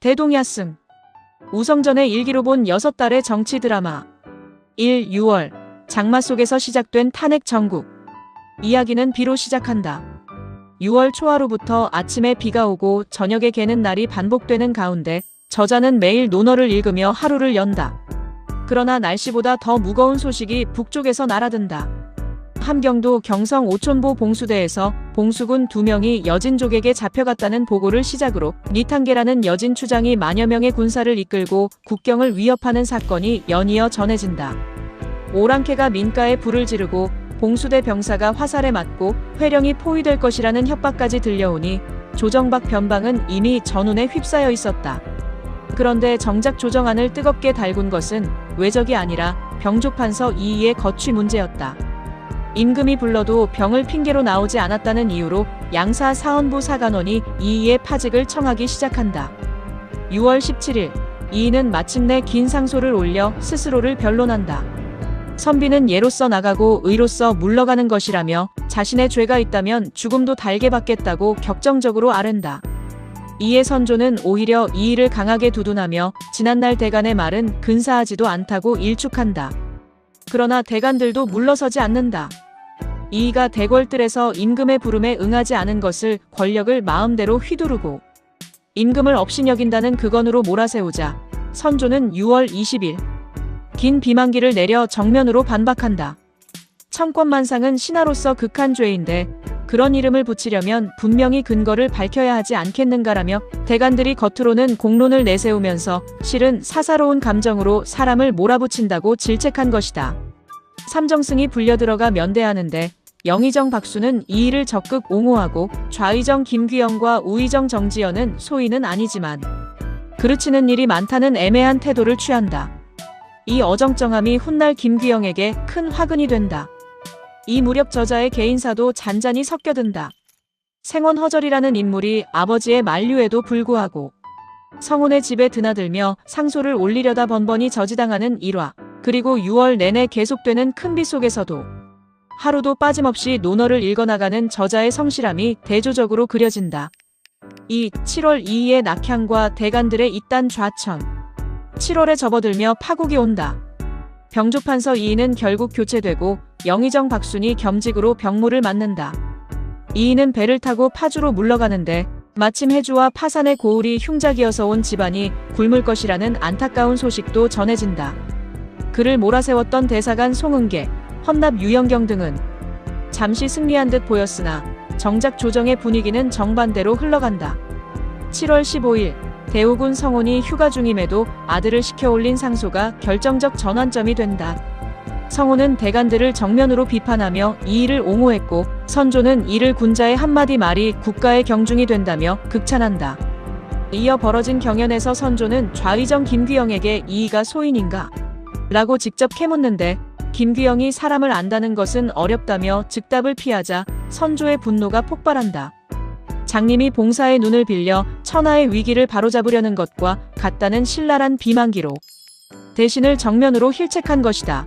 대동야승. 우성전의 일기로 본 6달의 정치 드라마. 1. 6월. 장마 속에서 시작된 탄핵 정국. 이야기는 비로 시작한다. 6월 초하루부터 아침에 비가 오고 저녁에 개는 날이 반복되는 가운데 저자는 매일 논어를 읽으며 하루를 연다. 그러나 날씨보다 더 무거운 소식이 북쪽에서 날아든다. 함경도 경성 오촌보 봉수대에서 봉수군 2명이 여진족에게 잡혀갔다는 보고를 시작으로 니탄계라는 여진 추장이 만여 명의 군사를 이끌고 국경을 위협하는 사건이 연이어 전해진다. 오랑캐가 민가에 불을 지르고 봉수대 병사가 화살에 맞고 회령이 포위될 것이라는 협박까지 들려오니 조정박 변방은 이미 전운에 휩싸여 있었다. 그런데 정작 조정안을 뜨겁게 달군 것은 외적이 아니라 병조판서 이이의 거취 문제였다. 임금이 불러도 병을 핑계로 나오지 않았다는 이유로 양사 사헌부 사간원이 이이의 파직을 청하기 시작한다. 6월 17일, 이이는 마침내 긴 상소를 올려 스스로를 변론한다. 선비는 예로서 나가고 의로서 물러가는 것이라며 자신의 죄가 있다면 죽음도 달게 받겠다고 격정적으로 아른다. 이의 선조는 오히려 이이를 강하게 두둔하며 지난날 대간의 말은 근사하지도 않다고 일축한다. 그러나 대간들도 물러서지 않는다. 이이가 대궐뜰에서 임금의 부름에 응하지 않은 것을 권력을 마음대로 휘두르고 임금을 업신여긴다는 극언으로 몰아세우자 선조는 6월 20일 긴 비만기를 내려 정면으로 반박한다. 청권만상은 신하로서 극한 죄인데 그런 이름을 붙이려면 분명히 근거를 밝혀야 하지 않겠는가라며 대간들이 겉으로는 공론을 내세우면서 실은 사사로운 감정으로 사람을 몰아붙인다고 질책한 것이다. 삼정승이 불려들어가 면대하는데 영의정 박수는 이이를 적극 옹호하고 좌의정 김귀영과 우의정 정지연은 소인은 아니지만 그르치는 일이 많다는 애매한 태도를 취한다. 이 어정쩡함이 훗날 김귀영에게 큰 화근이 된다. 이 무렵 저자의 개인사도 잔잔히 섞여든다. 생원허절이라는 인물이 아버지의 만류에도 불구하고 성혼의 집에 드나들며 상소를 올리려다 번번이 저지당하는 일화, 그리고 6월 내내 계속되는 큰 비 속에서도 하루도 빠짐없이 논어를 읽어나가는 저자의 성실함이 대조적으로 그려진다. 2. 7월 이이의 낙향과 대간들의 이딴 좌천. 7월에 접어들며 파국이 온다. 병조판서 이이는 결국 교체되고 영의정 박순이 겸직으로 병무를 맡는다. 이이는 배를 타고 파주로 물러가는데 마침 해주와 파산의 고을이 흉작이어서 온 집안이 굶을 것이라는 안타까운 소식도 전해진다. 그를 몰아세웠던 대사관 송은계, 헌납 유영경 등은 잠시 승리한 듯 보였으나 정작 조정의 분위기는 정반대로 흘러간다. 7월 15일 대우군 성혼이 휴가 중임에도 아들을 시켜올린 상소가 결정적 전환점이 된다. 성혼은 대간들을 정면으로 비판하며 이이를 옹호했고 선조는 이를 군자의 한마디 말이 국가의 경중이 된다며 극찬한다. 이어 벌어진 경연에서 선조는 좌의정 김귀영에게 이이가 소인인가? 라고 직접 캐묻는데 김귀영이 사람을 안다는 것은 어렵다며 즉답을 피하자 선조의 분노가 폭발한다. 장님이 봉사의 눈을 빌려 천하의 위기를 바로잡으려는 것과 같다는 신랄한 비만기로 대신을 정면으로 힐책한 것이다.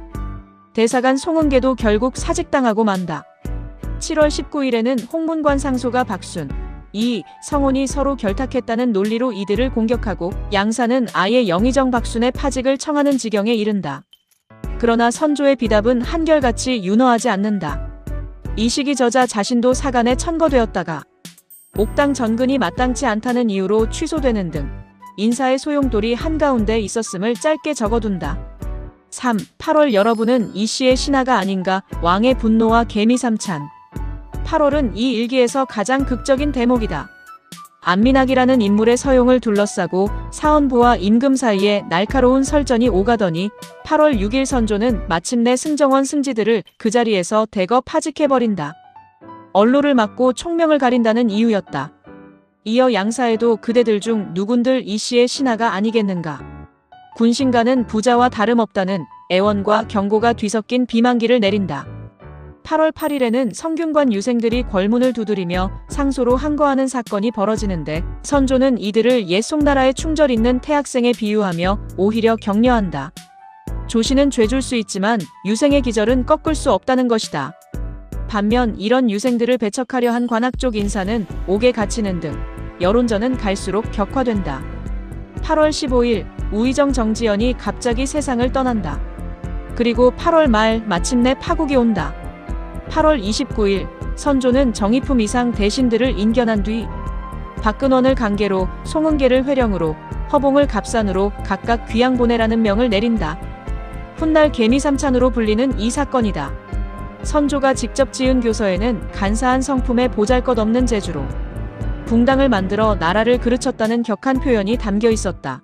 대사관 송은계도 결국 사직당하고 만다. 7월 19일에는 홍문관 상소가 박순, 이 성혼이 서로 결탁했다는 논리로 이들을 공격하고 양사는 아예 영의정 박순의 파직을 청하는 지경에 이른다. 그러나 선조의 비답은 한결같이 윤허하지 않는다. 이 시기 저자 자신도 사간에 천거되었다가 옥당 전근이 마땅치 않다는 이유로 취소되는 등 인사의 소용돌이 한가운데 있었음을 짧게 적어둔다. 3. 8월 여러분은 이 시의 신하가 아닌가? 왕의 분노와 개미삼찬. 8월은 이 일기에서 가장 극적인 대목이다. 안민학이라는 인물의 서용을 둘러싸고 사헌부와 임금 사이에 날카로운 설전이 오가더니 8월 6일 선조는 마침내 승정원 승지들을 그 자리에서 대거 파직해버린다. 언로를 막고 총명을 가린다는 이유였다. 이어 양사에도 그대들 중 누군들 이 시의 신하가 아니겠는가. 군신가는 부자와 다름없다는 애원과 경고가 뒤섞인 비만기를 내린다. 8월 8일에는 성균관 유생들이 궐문을 두드리며 상소로 항거하는 사건이 벌어지는데 선조는 이들을 옛 송나라의 충절 있는 태학생에 비유하며 오히려 격려한다. 조시는 죄줄 수 있지만 유생의 기절은 꺾을 수 없다는 것이다. 반면 이런 유생들을 배척하려 한 관악 쪽 인사는 옥에 갇히는 등 여론전은 갈수록 격화된다. 8월 15일 우의정 정지연이 갑자기 세상을 떠난다. 그리고 8월 말 마침내 파국이 온다. 8월 29일 선조는 정의품 이상 대신들을 인견한 뒤 박근원을 강계로, 송은계를 회령으로, 허봉을 갑산으로 각각 귀양 보내라는 명을 내린다. 훗날 개미삼찬으로 불리는 이 사건이다. 선조가 직접 지은 교서에는 간사한 성품에 보잘것없는 재주로 붕당을 만들어 나라를 그르쳤다는 격한 표현이 담겨 있었다.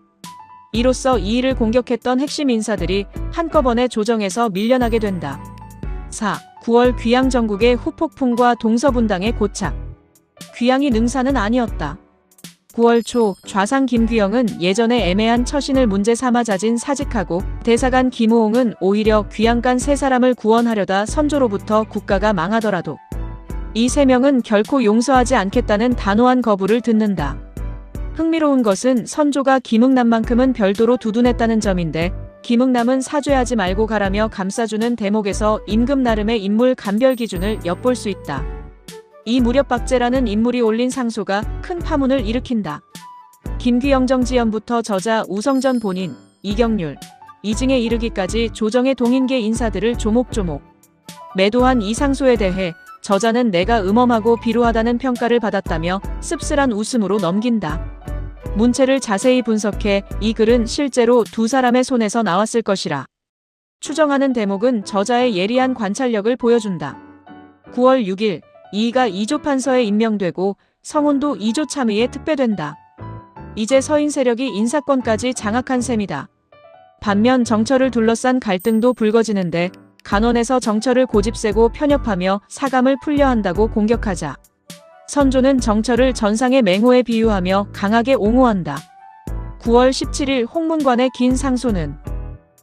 이로써 이 일을 공격했던 핵심 인사들이 한꺼번에 조정에서 밀려나게 된다. 4. 9월 귀양 전국의 후폭풍과 동서분당의 고착. 귀양이 능사는 아니었다. 9월 초 좌상 김귀영은 예전에 애매한 처신을 문제 삼아 자진 사직하고 대사관 김우홍은 오히려 귀양간 세 사람을 구원하려다 선조로부터 국가가 망하더라도 이 세 명은 결코 용서하지 않겠다는 단호한 거부를 듣는다. 흥미로운 것은 선조가 김응남만큼은 별도로 두둔했다는 점인데 김응남은 사죄하지 말고 가라며 감싸주는 대목에서 임금 나름의 인물 감별 기준을 엿볼 수 있다. 이 무렵 박제라는 인물이 올린 상소가 큰 파문을 일으킨다. 김귀영 정지연부터 저자 우성전 본인, 이경률, 이증에 이르기까지 조정의 동인계 인사들을 조목조목 매도한 이 상소에 대해 저자는 내가 음험하고 비루하다는 평가를 받았다며 씁쓸한 웃음으로 넘긴다. 문체를 자세히 분석해 이 글은 실제로 두 사람의 손에서 나왔을 것이라 추정하는 대목은 저자의 예리한 관찰력을 보여준다. 9월 6일 이이가 이조 판서에 임명되고 성운도 이조 참의에 특배된다. 이제 서인 세력이 인사권까지 장악한 셈이다. 반면 정철을 둘러싼 갈등도 불거지는데 간원에서 정철을 고집세고 편협하며 사감을 풀려 한다고 공격하자 선조는 정철을 전상의 맹호에 비유하며 강하게 옹호한다. 9월 17일 홍문관의 긴 상소는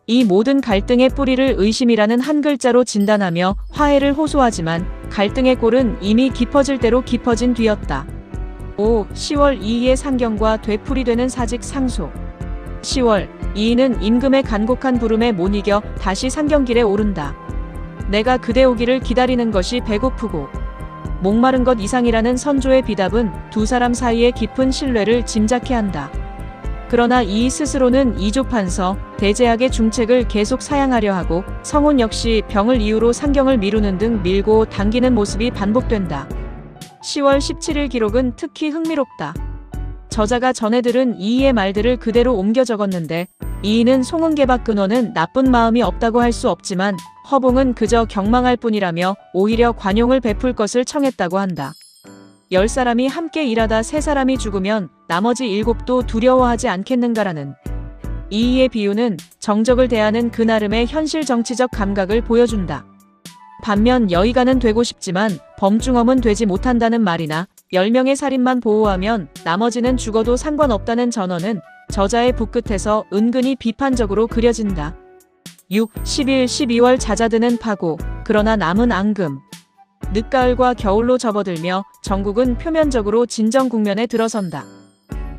이 모든 갈등의 뿌리를 의심이라는 한 글자로 진단하며 화해를 호소하지만 갈등의 골은 이미 깊어질 대로 깊어진 뒤였다. 5. 10월 이이의 상경과 되풀이되는 사직 상소. 10월 이이는 임금의 간곡한 부름에 못 이겨 다시 상경길에 오른다. 내가 그대 오기를 기다리는 것이 배고프고 목마른 것 이상이라는 선조의 비답은 두 사람 사이의 깊은 신뢰를 짐작케 한다. 그러나 이이 스스로는 이조판서, 대제학의 중책을 계속 사양하려 하고 성운 역시 병을 이유로 상경을 미루는 등 밀고 당기는 모습이 반복된다. 10월 17일 기록은 특히 흥미롭다. 저자가 전해 들은 이이의 말들을 그대로 옮겨 적었는데 이이는 송은계 박근원은 나쁜 마음이 없다고 할 수 없지만 허봉은 그저 경망할 뿐이라며 오히려 관용을 베풀 것을 청했다고 한다. 10사람이 함께 일하다 3사람이 죽으면 나머지 7도 두려워하지 않겠는가라는 이이의 비유는 정적을 대하는 그 나름의 현실 정치적 감각을 보여준다. 반면 여의가는 되고 싶지만 범중엄은 되지 못한다는 말이나 10명의 살인만 보호하면 나머지는 죽어도 상관없다는 전언은 저자의 붓끝에서 은근히 비판적으로 그려진다. 6. 11, 12월 잦아드는 파고, 그러나 남은 앙금. 늦가을과 겨울로 접어들며 전국은 표면적으로 진정 국면에 들어선다.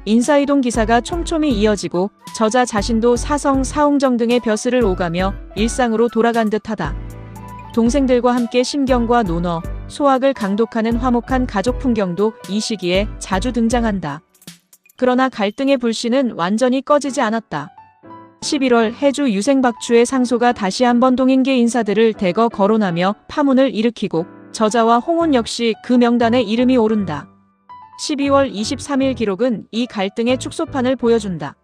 인사이동 기사가 촘촘히 이어지고 저자 자신도 사성, 사홍정 등의 벼슬을 오가며 일상으로 돌아간 듯하다. 동생들과 함께 심경과 논어, 소학을 강독하는 화목한 가족 풍경도 이 시기에 자주 등장한다. 그러나 갈등의 불씨는 완전히 꺼지지 않았다. 11월 해주 유생박추의 상소가 다시 한번 동인계 인사들을 대거 거론하며 파문을 일으키고 저자와 홍운 역시 그 명단에 이름이 오른다. 12월 23일 기록은 이 갈등의 축소판을 보여준다.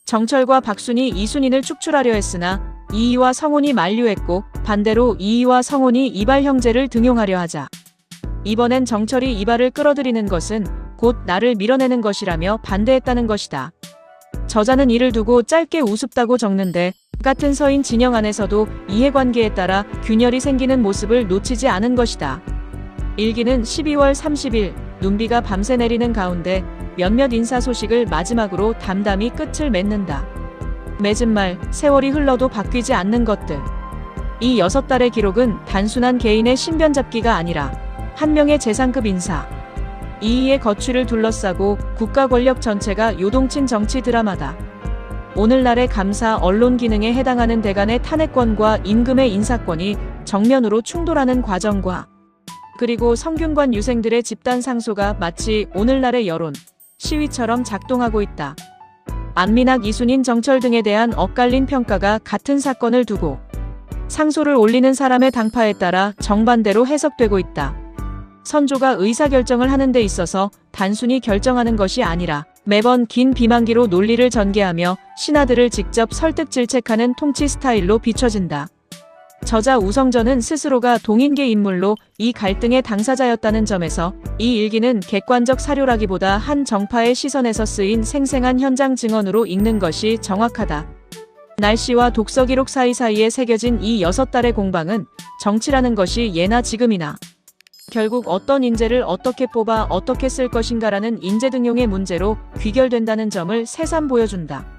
정철과 박순이 이순인을 축출하려 했으나 이이와 성운이 만류했고 반대로 이이와 성운이 이발 형제를 등용하려 하자 이번엔 정철이 이발을 끌어들이는 것은 곧 나를 밀어내는 것이라며 반대했다는 것이다. 저자는 이를 두고 짧게 우습다고 적는데 같은 서인 진영 안에서도 이해관계에 따라 균열이 생기는 모습을 놓치지 않은 것이다. 일기는 12월 30일 눈비가 밤새 내리는 가운데 몇몇 인사 소식을 마지막으로 담담히 끝을 맺는다. 맺은 말, 세월이 흘러도 바뀌지 않는 것들. 이 6달의 기록은 단순한 개인의 신변잡기가 아니라 한 명의 재상급 인사, 이이의 거취를 둘러싸고 국가 권력 전체가 요동친 정치 드라마다. 오늘날의 감사 언론 기능에 해당하는 대간의 탄핵권과 임금의 인사권이 정면으로 충돌하는 과정과 그리고 성균관 유생들의 집단 상소가 마치 오늘날의 여론, 시위처럼 작동하고 있다. 안민학, 이순인, 정철 등에 대한 엇갈린 평가가 같은 사건을 두고 상소를 올리는 사람의 당파에 따라 정반대로 해석되고 있다. 선조가 의사결정을 하는 데 있어서 단순히 결정하는 것이 아니라 매번 긴 비만기로 논리를 전개하며 신하들을 직접 설득 질책하는 통치 스타일로 비춰진다. 저자 우성전은 스스로가 동인계 인물로 이 갈등의 당사자였다는 점에서 이 일기는 객관적 사료라기보다 한 정파의 시선에서 쓰인 생생한 현장 증언으로 읽는 것이 정확하다. 날씨와 독서 기록 사이사이에 새겨진 이 6달의 공방은 정치라는 것이 예나 지금이나 결국 어떤 인재를 어떻게 뽑아 어떻게 쓸 것인가라는 인재 등용의 문제로 귀결된다는 점을 새삼 보여준다.